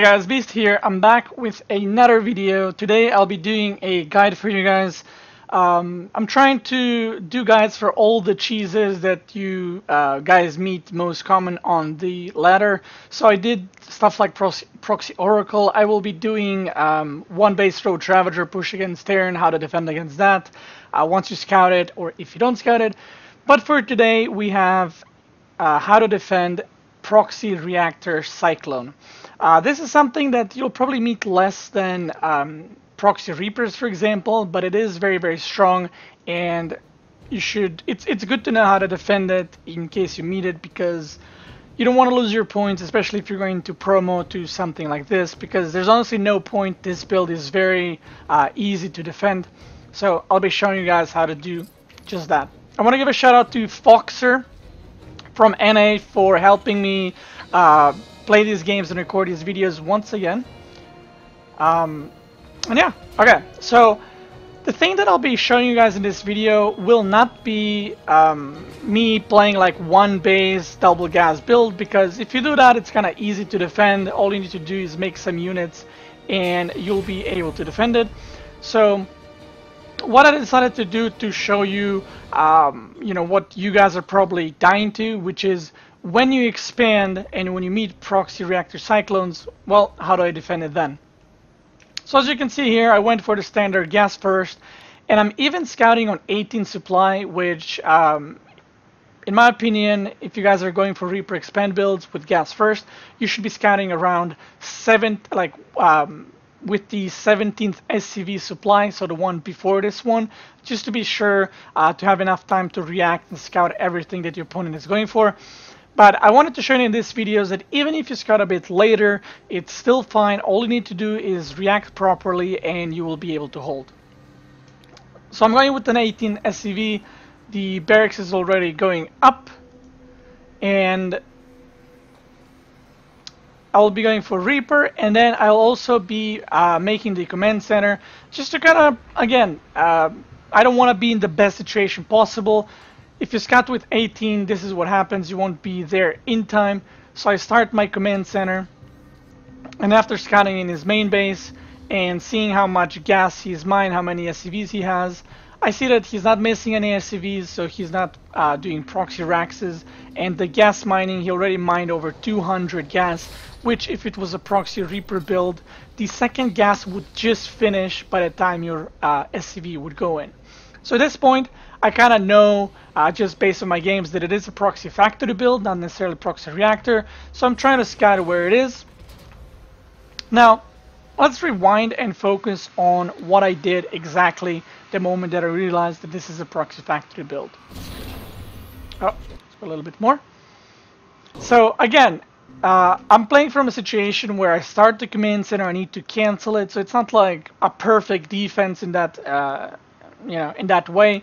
Hey guys, Beast here. I'm back with another video. Today I'll be doing a guide for you guys. I'm trying to do guides for all the cheeses that you guys meet most common on the ladder. So I did stuff like Proxy Oracle. I will be doing one base road Ravager push against Terran, how to defend against that once you scout it or if you don't scout it. But for today we have how to defend Proxy Reactor Cyclone. This is something that you'll probably meet less than Proxy Reapers, for example, but it is very, very strong, and you should. It's good to know how to defend it in case you meet it, because you don't want to lose your points, especially if you're going to promo to something like this, because there's honestly no point. This build is very easy to defend, so I'll be showing you guys how to do just that. I want to give a shout out to Foxer from NA for helping me play these games and record these videos once again. And yeah, okay, so the thing that I'll be showing you guys in this video will not be me playing like one base double gas build, because if you do that it's kind of easy to defend. All you need to do is make some units and you'll be able to defend it. So what I decided to do to show you, you know, what you guys are probably dying to, which is when you expand and when you meet Proxy Reactor Cyclones, well, how do I defend it then? So as you can see here, I went for the standard gas first, and I'm even scouting on 18 supply, which, in my opinion, if you guys are going for Reaper expand builds with gas first, you should be scouting around 7, like, with the 17th SCV supply, so the one before this one, just to be sure to have enough time to react and scout everything that your opponent is going for. But I wanted to show you in this video that even if you scout a bit later, it's still fine. All you need to do is react properly and you will be able to hold. So I'm going with an 18 SCV. The barracks is already going up, and I'll be going for Reaper, and then I'll also be making the command center, just to kind of, again, I don't want to be in the best situation possible. If you scout with 18, this is what happens. You won't be there in time. So I start my command center, and after scouting in his main base and seeing how much gas he's mined, how many SCVs he has, I see that he's not missing any SCVs, so he's not doing proxy raxes. And the gas mining, he already mined over 200 gas, which if it was a Proxy Reaper build, the second gas would just finish by the time your SCV would go in. So at this point, I kind of know, just based on my games, that it is a Proxy Factory build, not necessarily Proxy Reactor, so I'm trying to scout where it is. Now, let's rewind and focus on what I did exactly the moment that I realized that this is a Proxy Factory build. Oh, let's go a little bit more. So again, I'm playing from a situation where I start the command center, I need to cancel it, so it's not like a perfect defense in that, you know, in that way.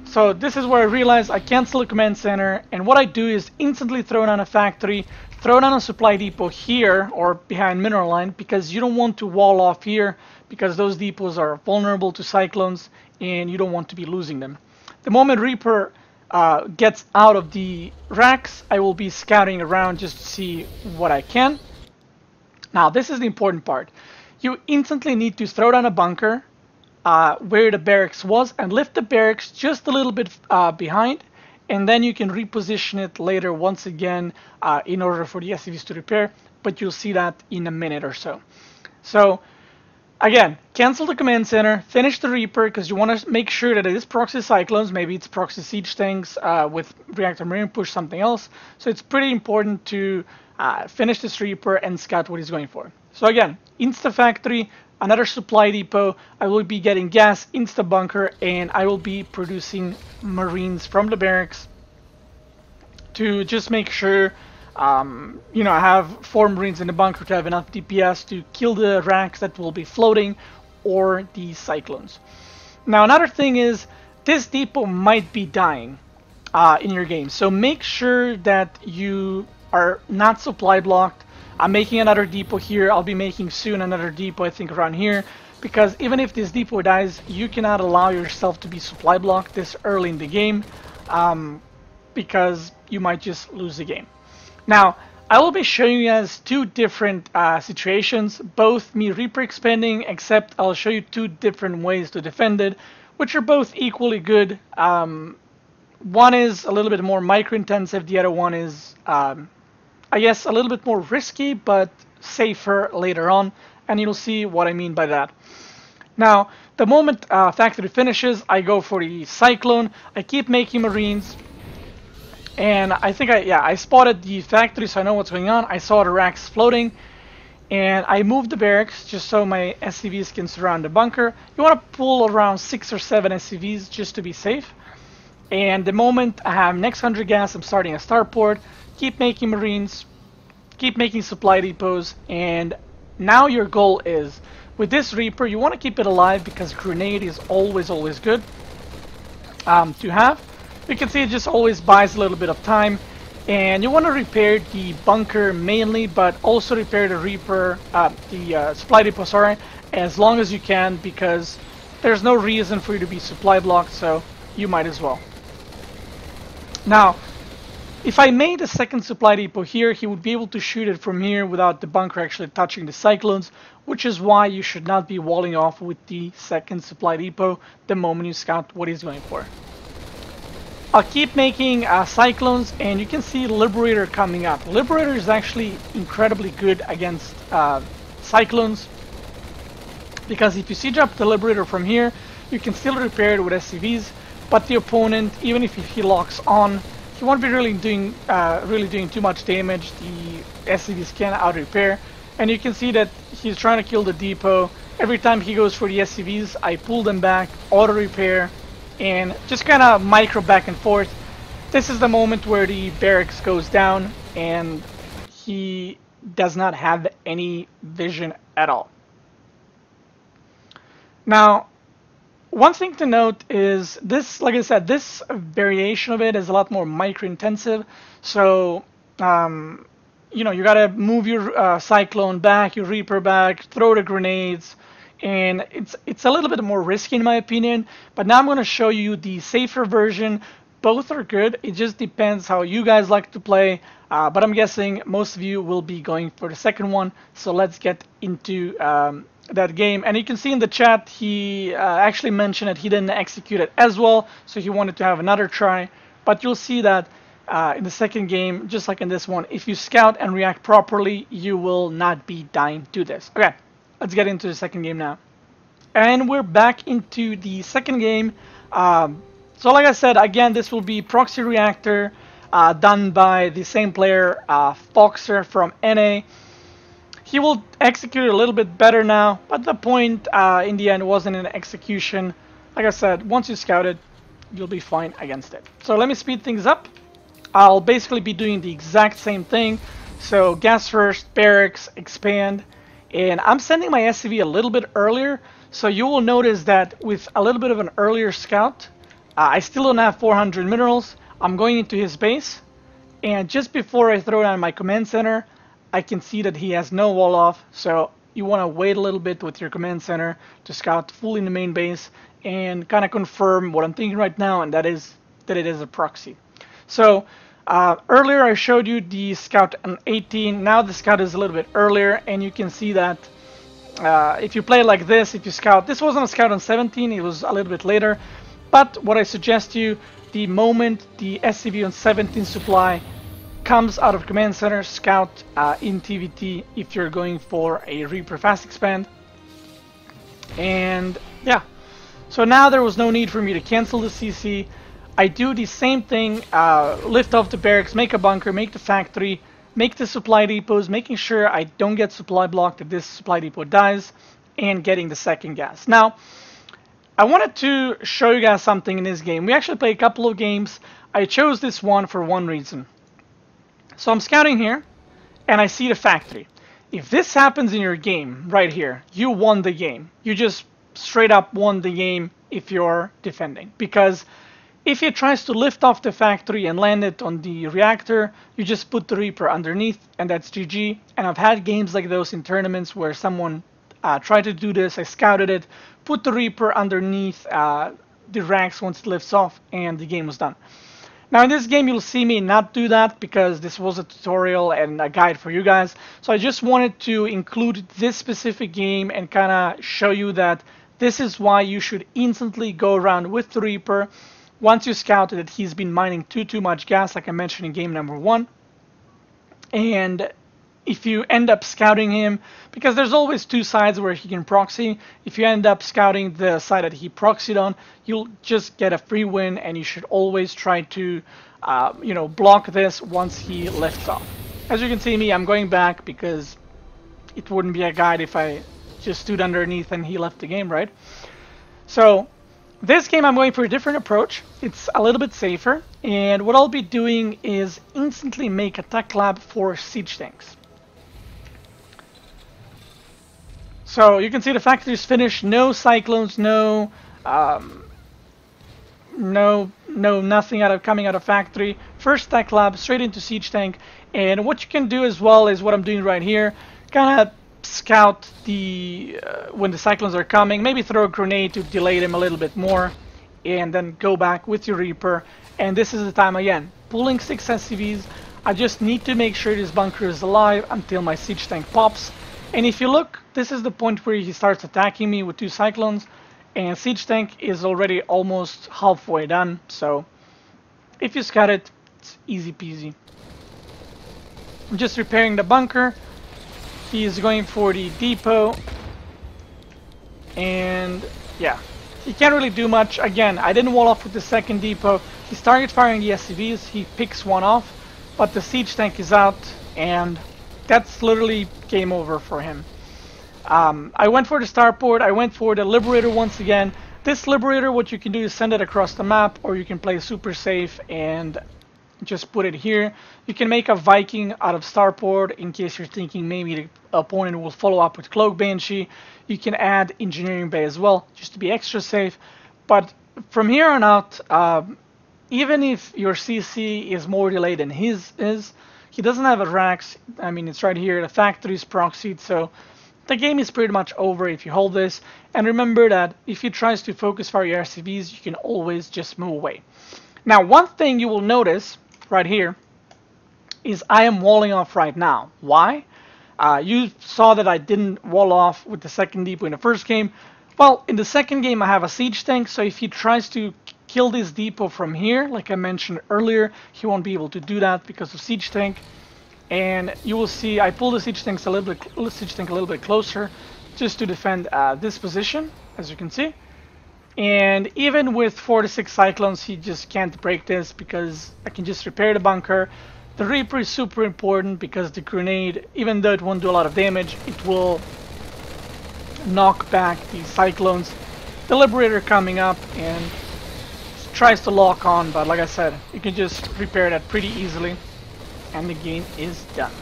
So this is where I realize I cancel the command center, and what I do is instantly throw down a factory, throw down a supply depot here or behind mineral line, because you don't want to wall off here, because those depots are vulnerable to cyclones and you don't want to be losing them. The moment Reaper gets out of the racks, I will be scouting around just to see what I can. Now this is the important part. You instantly need to throw down a bunker where the barracks was and lift the barracks just a little bit behind, and then you can reposition it later once again in order for the SCVs to repair, but you'll see that in a minute or so. So again, cancel the command center, finish the Reaper, because you want to make sure that it is Proxy Cyclones, maybe it's Proxy Siege tanks with Reactor Marine push, something else. So it's pretty important to finish this Reaper and scout what he's going for. So again, Insta Factory, another supply depot, I will be getting gas, Insta Bunker, and I will be producing Marines from the barracks to just make sure, you know, I have 4 Marines in the bunker to have enough DPS to kill the racks that will be floating or the Cyclones. Now another thing is, this depot might be dying in your game, so make sure that you are not supply blocked. I'm making another depot here. I'll be making soon another depot, I think around here, because even if this depot dies, you cannot allow yourself to be supply blocked this early in the game, because you might just lose the game. Now, I will be showing you guys two different situations, both me Reaper expanding, except I'll show you two different ways to defend it, which are both equally good. One is a little bit more micro-intensive, the other one is, I guess, a little bit more risky, but safer later on, and you'll see what I mean by that. Now, the moment factory finishes, I go for the Cyclone, I keep making Marines, and I think I spotted the factory, so I know what's going on. I saw the racks floating, and I moved the barracks just so my SCVs can surround the bunker. You want to pull around 6 or 7 SCVs just to be safe. And the moment I have next 100 gas, I'm starting a starport, keep making Marines, keep making supply depots, and now your goal is, with this Reaper, you want to keep it alive because grenade is always good to have. You can see it just always buys a little bit of time, and you want to repair the bunker mainly, but also repair the Reaper, the supply depot, sorry, as long as you can, because there's no reason for you to be supply blocked, so you might as well. Now, if I made a second supply depot here, he would be able to shoot it from here without the bunker actually touching the Cyclones, which is why you should not be walling off with the second supply depot the moment you scout what he's going for. I'll keep making Cyclones, and you can see Liberator coming up. Liberator is actually incredibly good against Cyclones, because if you siege up the Liberator from here, you can still repair it with SCVs, but the opponent, even if he locks on, he won't be really doing too much damage. The SCVs can out-repair, and you can see that he's trying to kill the depot. Every time he goes for the SCVs, I pull them back, auto-repair, and just kind of micro back and forth. This is the moment where the barracks goes down and he does not have any vision at all. Now, one thing to note is this, like I said, this variation of it is a lot more micro intensive. So, you know, you gotta move your Cyclone back, your Reaper back, throw the grenades, and it's a little bit more risky in my opinion, but now I'm going to show you the safer version. Both are good, it just depends how you guys like to play, but I'm guessing most of you will be going for the second one, so let's get into that game. And you can see in the chat he actually mentioned that he didn't execute it as well, so he wanted to have another try, but you'll see that in the second game, just like in this one, if you scout and react properly, you will not be dying to this. Okay. Let's get into the second game now. And we're back into the second game. So like I said, again, this will be Proxy Reactor, done by the same player, Foxer from NA. He will execute it a little bit better now, but the point in the end wasn't an execution. Like I said, once you scout it, you'll be fine against it. So let me speed things up. I'll basically be doing the exact same thing. So gas first, barracks, expand. And I'm sending my SCV a little bit earlier, so you will notice that with a little bit of an earlier scout, I still don't have 400 minerals. I'm going into his base, and just before I throw down my command center, I can see that he has no wall off, so you want to wait a little bit with your command center to scout fully in the main base and kind of confirm what I'm thinking right now, and that is that it is a proxy. So earlier I showed you the scout on 18, now the scout is a little bit earlier, and you can see that if you play like this, if you scout, this wasn't a scout on 17, it was a little bit later, but what I suggest you, the moment the SCV on 17 supply comes out of command center, scout in TVT if you're going for a Reaper fast expand. And yeah, so now there was no need for me to cancel the CC. I do the same thing, lift off the barracks, make a bunker, make the factory, make the supply depots, making sure I don't get supply blocked if this supply depot dies, and getting the second gas. Now, I wanted to show you guys something in this game. We actually played a couple of games. I chose this one for one reason. So I'm scouting here, and I see the factory. If this happens in your game, right here, you won the game. You just straight up won the game if you're defending, because if he tries to lift off the factory and land it on the reactor, you just put the Reaper underneath, and that's GG. And I've had games like those in tournaments where someone tried to do this. I scouted it, put the Reaper underneath the racks once it lifts off, and the game was done. Now in this game you'll see me not do that because this was a tutorial and a guide for you guys. So I just wanted to include this specific game and kind of show you that this is why you should instantly go around with the Reaper once you scouted that he's been mining too much gas, like I mentioned in game number 1. And if you end up scouting him, because there's always two sides where he can proxy, if you end up scouting the side that he proxied on, you'll just get a free win, and you should always try to block this once he lifts off. As you can see me, I'm going back because it wouldn't be a guide if I just stood underneath and he left the game, right? So this game I'm going for a different approach. It's a little bit safer, and what I'll be doing is instantly make a tech lab for siege tanks. So you can see the factory is finished. No cyclones, no nothing coming out of factory. First tech lab straight into siege tank. And what you can do as well is what I'm doing right here. Kind of scout the when the cyclones are coming. Maybe throw a grenade to delay them a little bit more, and then go back with your Reaper. And this is the time again. Pulling 6 SCVs. I just need to make sure this bunker is alive until my siege tank pops. And if you look, this is the point where he starts attacking me with 2 cyclones, and siege tank is already almost halfway done. So if you scout it, it's easy peasy. I'm just repairing the bunker. He is going for the depot, and yeah, he can't really do much. Again, I didn't wall off with the second depot. He started firing the SCVs. He picks one off, but the siege tank is out, and that's literally game over for him. I went for the starport. I went for the Liberator once again. This Liberator, what you can do is send it across the map, or you can play super safe and just put it here. You can make a Viking out of starport in case you're thinking maybe the opponent will follow up with Cloak Banshee. You can add Engineering Bay as well, just to be extra safe. But from here on out, even if your CC is more delayed than his is, he doesn't have a Rax. I mean, it's right here. The factory is proxied, so the game is pretty much over if you hold this. And remember that if he tries to focus fire your RCVs, you can always just move away. Now, one thing you will notice right here is I am walling off right now. Why? You saw that I didn't wall off with the second depot in the first game. Well, in the second game I have a siege tank, so if he tries to kill this depot from here, like I mentioned earlier, he won't be able to do that because of siege tank. And you will see I pull the siege tank a little bit closer just to defend this position, as you can see. And even with 4 to 6 cyclones, he just can't break this because I can just repair the bunker. The Reaper is super important because the grenade, even though it won't do a lot of damage, it will knock back the cyclones. The Liberator coming up and tries to lock on, but like I said, you can just repair that pretty easily and the game is done.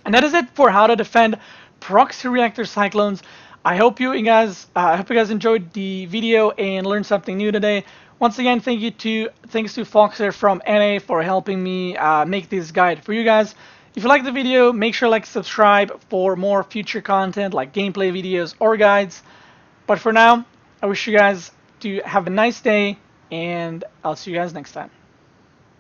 And that is it for how to defend proxy reactor cyclones. I hope you guys enjoyed the video and learned something new today. Once again, thanks to Foxer from NA for helping me make this guide for you guys. If you like the video, make sure to like, subscribe for more future content like gameplay videos or guides. But for now, I wish you guys to have a nice day, and I'll see you guys next time.